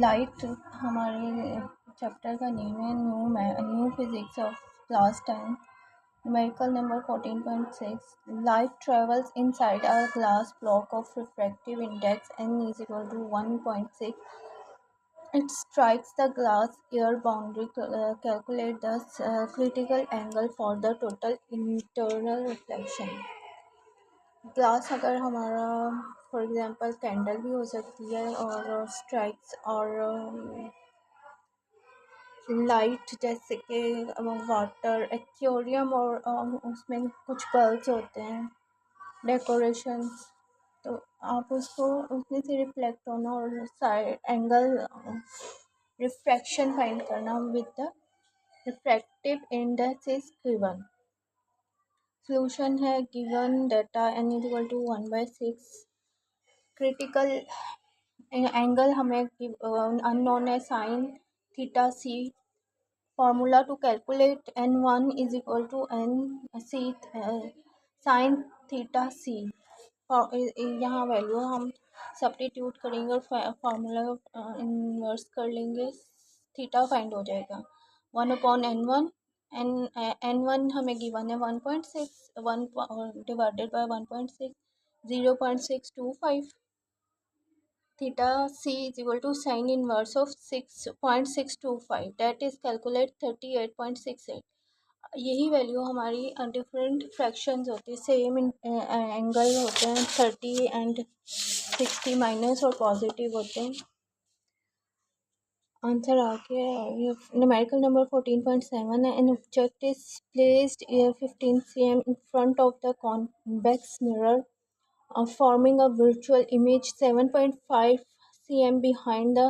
Light हमारे chapter का name है new physics of class 10 numerical number 14.6. Light travels inside a glass block of refractive index n is equal to 1.6. It strikes the glass air boundary. Calculate the critical angle for the total internal reflection. Glass अगर हमारा for example candle भी हो सकती है और strikes और light जैसे कि वाटर एक्वेरियम और उसमें कुछ बल्ब्स होते हैं डेकोरेशन, तो आप उसको उसमें से रिफ्लेक्ट होना और साइड एंगल रिफ्रैक्शन फाइंड करना with the refractive index is given. Solution है given data n is equal to 1/6। Critical angle हमें अननोन है sine theta C. Formula to calculate n1 is equal to n C sine theta C. यहाँ value हम substitute करेंगे और formula inverse कर लेंगे, theta find हो जाएगा 1/n1। n1 हमें गिवन है 1.6, 1 divided by 1.6 0.625। Theta C is equal to sine inverse of 6.625 that is calculate 38.68। यही वैल्यू हमारी डिफरेंट फ्रैक्शंस होती है, सेम एंगल होते हैं 30 एंड 60 माइनस और पॉजिटिव होते हैं। आंसर आ गया। न्यूमेरिकल नंबर 14.7 है। An object is placed 15 cm in front of the convex mirror, forming a virtual image 7.5 cm behind the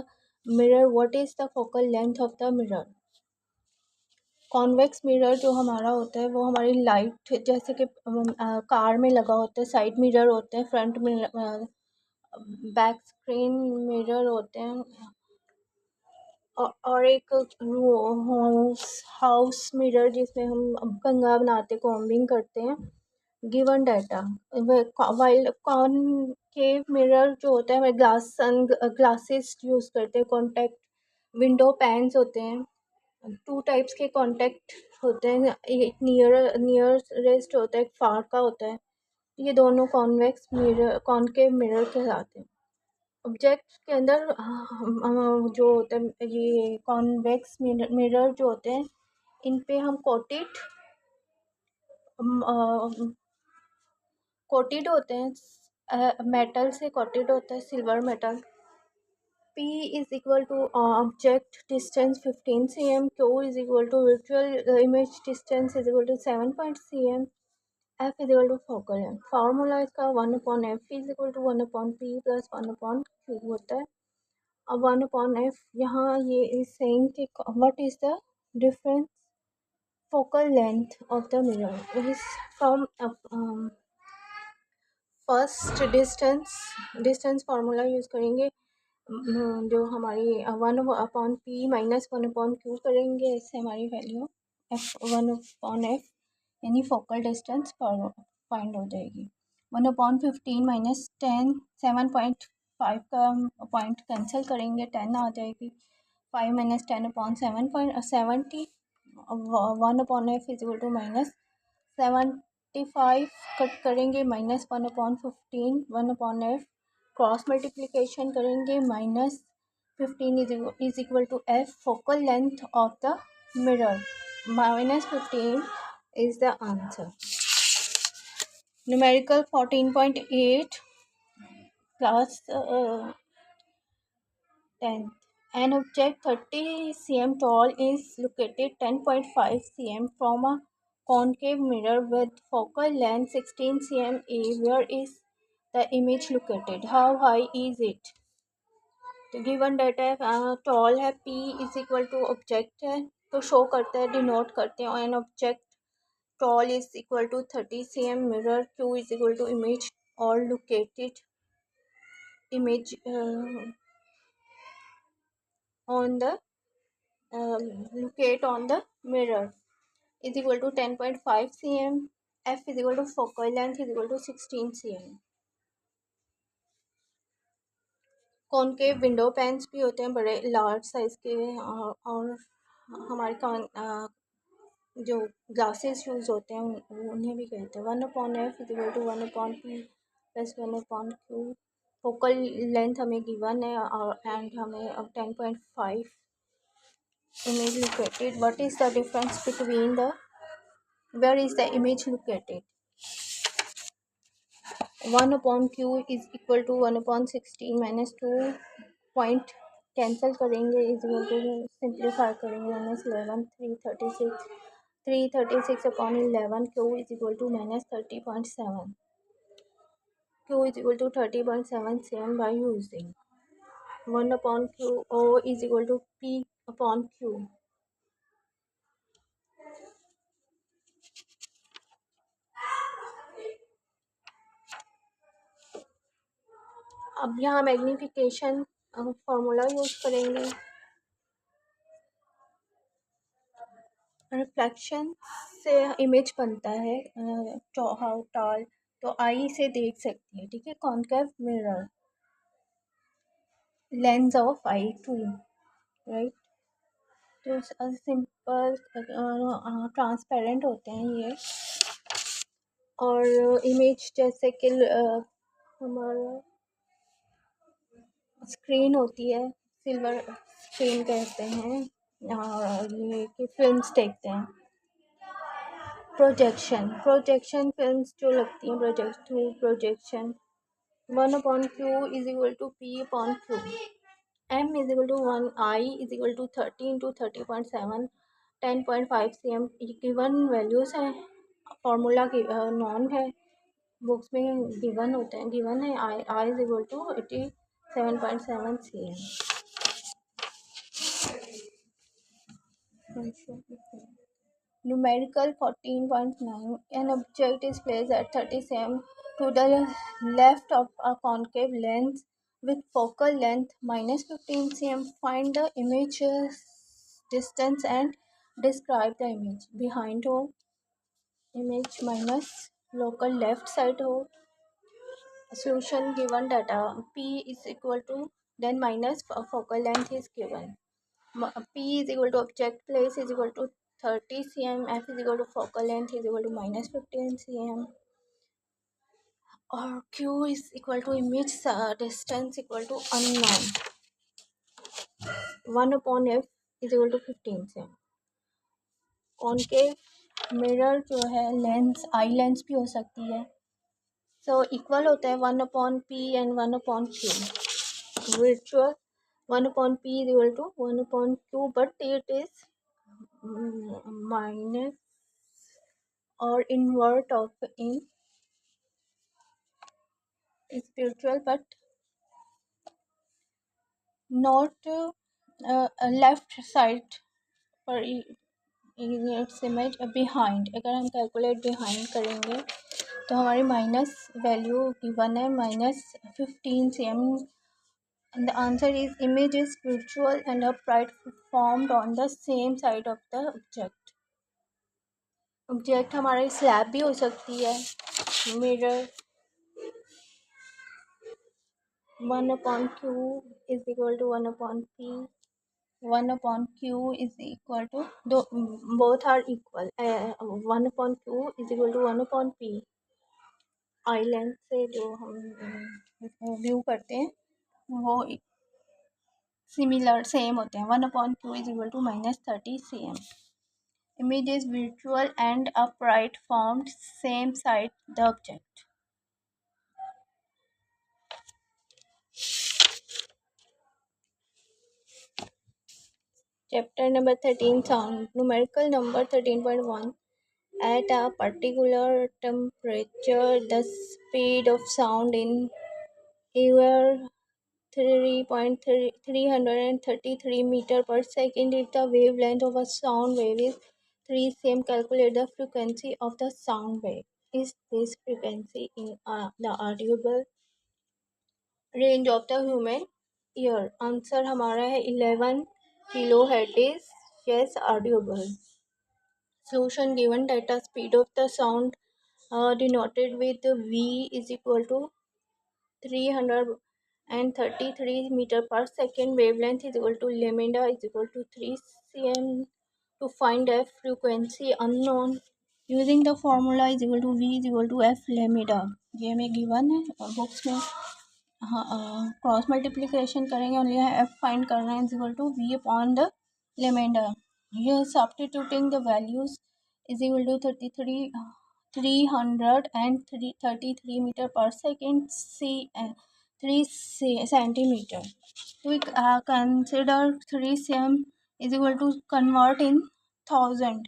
mirror. What is the focal length of the mirror? Convex mirror जो हमारा होता है वो हमारी light जैसे कि car में लगा होता है, साइड मिरर होते हैं, front mirror, back screen mirror होते हैं, और एक हाउस मिरर जिसमें हम कंघा बनाते कॉम्बिंग करते हैं। Given data while concave mirror जो होता है हमें ग्लासेस यूज़ करते हैं, कॉन्टैक्ट विंडो पैन्स होते हैं। 2 टाइप्स के कॉन्टैक्ट होते हैं, एक नियरेस्ट होता है, एक फार का होता है। ये दोनों कॉन्वेक्स मिरर कॉनकेव मिरर कहलाते हैं। ऑब्जेक्ट के अंदर जो होता है ये कॉन्वेक्स मिरर जो होते हैं इन पे हम कोटेड होते हैं, मेटल से कोटेड होता है, silver metal. P is equal to object distance 15 cm, Q is equal to virtual image distance is equal to 7 cm, F is equal to focal length। Formula इसका 1/f is equal to 1/p plus 1/q होता है। अब 1/f यहाँ ये is saying कि what is the difference focal length of the mirror is from first distance formula use करेंगे जो हमारी 1/p माइनस 1/q करेंगे, इससे हमारी वैल्यू f1/f यानी फोकल डिस्टेंस फाइंड हो जाएगी। 1/15 माइनस 10 7.5 का पॉइंट कैंसिल करेंगे, 10 आ जाएगी। 5 minus 10/7.70 1/f is equal to minus 75 cut करेंगे, माइनस 1/15 1/f क्रॉस मल्टीप्लिकेशन करेंगे, minus 15 is equal to f focal length of the mirror, -15 is the answer. Numerical 14.8 class 10. An object 30 cm tall is located 10.5 cm from a concave mirror with focal length 16 cm A. Where is the image located? How high is it? तो given data है, tall है, P is equal to object है तो show करता है, denote करते हैं an object tall is equal to 30 cm, mirror Q is equal to image or located image on the locate on the mirror is equal to 10.5 cm, f is equal to focal length is equal to 16 cm. Concave window panes भी होते हैं बड़े large size के, और हमारे जो glasses use होते हैं उन्हें भी कहते हैं। 1/f equal to 1/p plus 1/q। Focal length हमें गिवन है और एंड हमें 10.5 image located. What is the difference between the, where is the image located? 1/q is equal to 1/16 minus 2 point cancel करेंगे, इज इक्वल टू सिंप्लीफाई करेंगे -11 336 upon 11 Q is equal to -30.7 Q is equal to 30.7 same by using 1/q O is equal to p upon q। अब यहाँ magnification formula use करेंगे। Reflection से image बनता है how tall, तो आई से देख सकती है, ठीक है। Concave mirror lens of eye too, right. तो सिंपल ट्रांसपेरेंट होते हैं ये, और इमेज जैसे कि हमारा स्क्रीन होती है, सिल्वर स्क्रीन कहते हैं, और ये कि फिल्म्स देखते हैं। प्रोजेक्शन फिल्म्स जो लगती हैं projection 1/q is equal to p upon q। m is equal to 1, I is equal to 30 into 30.7 10.5 cm। Given values हैं, फार्मूला की नॉन है, बुक्स में गिवन है I is equal to 87.7 cm। Numerical 14.9, an object is placed at 30 cm to the left of a concave lens with focal length -15 cm. Find the image distance and describe the image। behind हो, image minus local left side हो, solution given data p is equal to, then minus focal length is given, p is equal to object place is equal to 30 cm, f is equal to focal length is equal to -15 cm, और q is equal to image distance equal to unknown 1/f is equal to 15 cm। Concave mirror जो है lens, eye lens भी हो सकती है, so equal होता है 1/p and 1/q। virtual 1/p is equal to 1/q, but it is minus or invert of in spiritual, but not left side पर its image behind. अगर हम कैलकुलेट बिहाइंड करेंगे तो हमारी माइनस वैल्यू गिवन है -15 cm। The answer is image is spiritual and upright formed on the same side of the object हमारी slab भी हो सकती है। Mirror 1/q is equal to 1/p, 1/q is equal to, both are equal, 1/q is equal to 1/p। Eye lens से जो हम view करते हैं वो सिमिलर सेम होते हैं। 1/q is equal to -30 cm। image is virtual and upright formed same side the object। Chapter number 13, sound. Numerical number 13.1. At a particular temperature, the speed of sound in air 333 meter per second. If the wavelength of a sound wave is 3 cm, calculate the frequency of the sound wave. Is this frequency in the audible range of the human ear? Answer हमारा है 11 kilohertz is yes audible। Solution given data speed of the sound denoted with V is equal to 300 and 33 meter per second. Wavelength is equal to lambda is equal to 3 cm. To find f, frequency unknown, using the formula is equal to v is equal to f lambda. ये हमें given है और books में cross multiplication करेंगे और यह F find करना है is equal to V upon the lambda. ये substituting the values is equal to 333 metre per second C 3 centimeter. We consider 3 cm is equal to convert in 1000.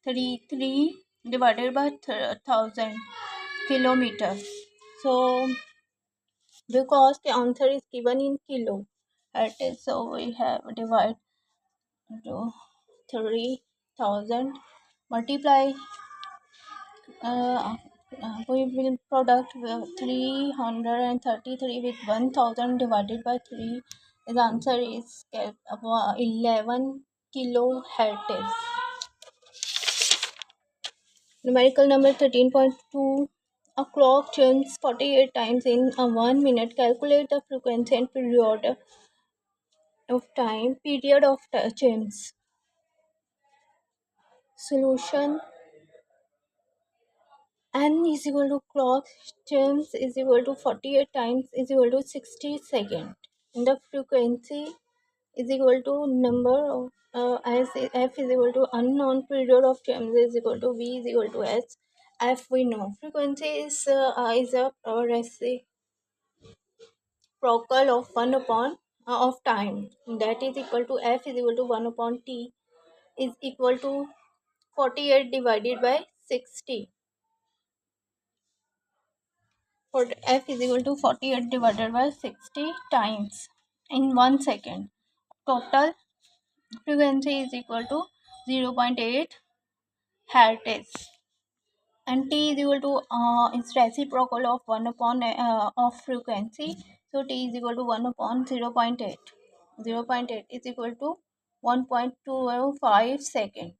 3 divided by 1000 kilometer. So because the answer is given in kilo hertz, so we have divide to 3000 multiply we will product 333 with 1000 divided by 3. The answer is 11 kilohertz. Numerical number 13.2. A clock chimes 48 times in a 1 minute. Calculate the frequency and period of chimes. Solution: n is equal to clock chimes is equal to 48 times is equal to 60 second. And the frequency is equal to number of as f is equal to unknown, period of chimes is equal to v is equal to h. F we know. Frequency is a reciprocal of 1 upon of time, that is equal to f is equal to 1 upon t is equal to 48 divided by 60. For f is equal to 48 divided by 60 times in 1 second. Total frequency is equal to 0.8 hertz. And t is equal to is reciprocal of 1 upon of frequency. So t is equal to 1 upon 0.8. 0.8 is equal to 1.25 second.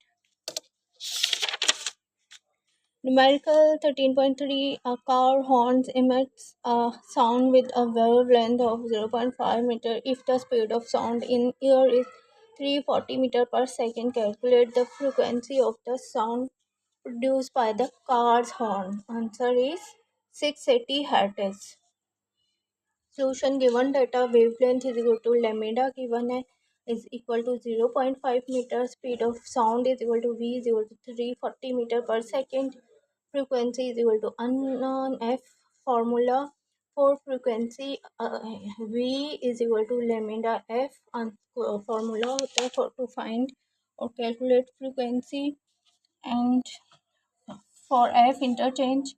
Numerical 13.3. A car horn emits a sound with a wavelength of 0.5 meter if the speed of sound in air is 340 meter per second. Calculate the frequency of the sound produced by the car's horn. Answer is 680 hertz. Solution: given data, wavelength is equal to lambda given है is equal to 0.5 meter. Speed of sound is equal to v is equal to 340 meter per second. Frequency is equal to unknown f. Formula for frequency v is equal to lambda f. Formula होता है for to find or calculate frequency. And for f, interchange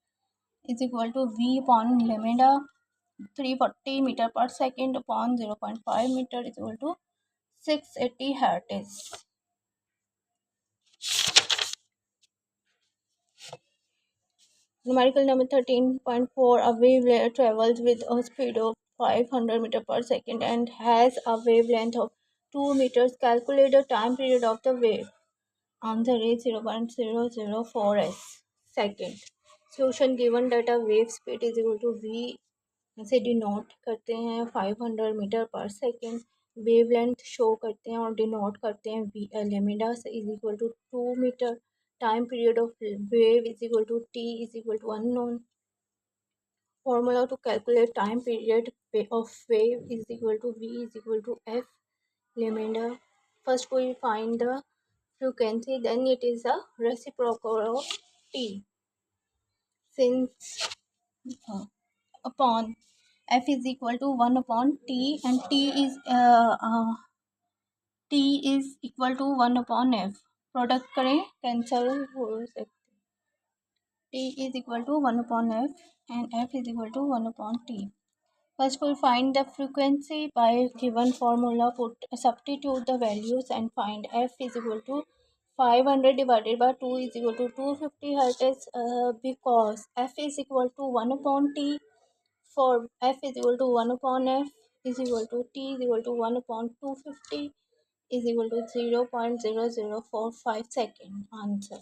is equal to v upon lambda. 340 meter per second upon 0.5 meter is equal to 680 hertz. Numerical number 13.4. A wave travels with a speed of 500 meter per second and has a wavelength of 2 meters. Calculate the time period of the wave. Answer is 0.004 second. Solution: given data, wave speed is equal to v से denote करते हैं 500 metre per second. Wavelength show करते हैं और denote करते हैं lambda से is equal to 2 metre. Time period of wave is equal to T is equal to unknown. Formula to calculate time period of wave is equal to v is equal to f lambda. First we find the frequency, then it is a reciprocal of t. Since upon f is equal to 1 upon t and t is equal to 1 upon f. Product करें cancel हो सकते. t is equal to 1 upon f and f is equal to 1 upon t. First we'll find the frequency by given formula. Substitute the values and find f is equal to 500 divided by 2 is equal to 250 hertz because f is equal to 1 upon t. For f is equal to 1 upon f is equal to t is equal to 1 upon 250 is equal to 0.0045 second. Answer.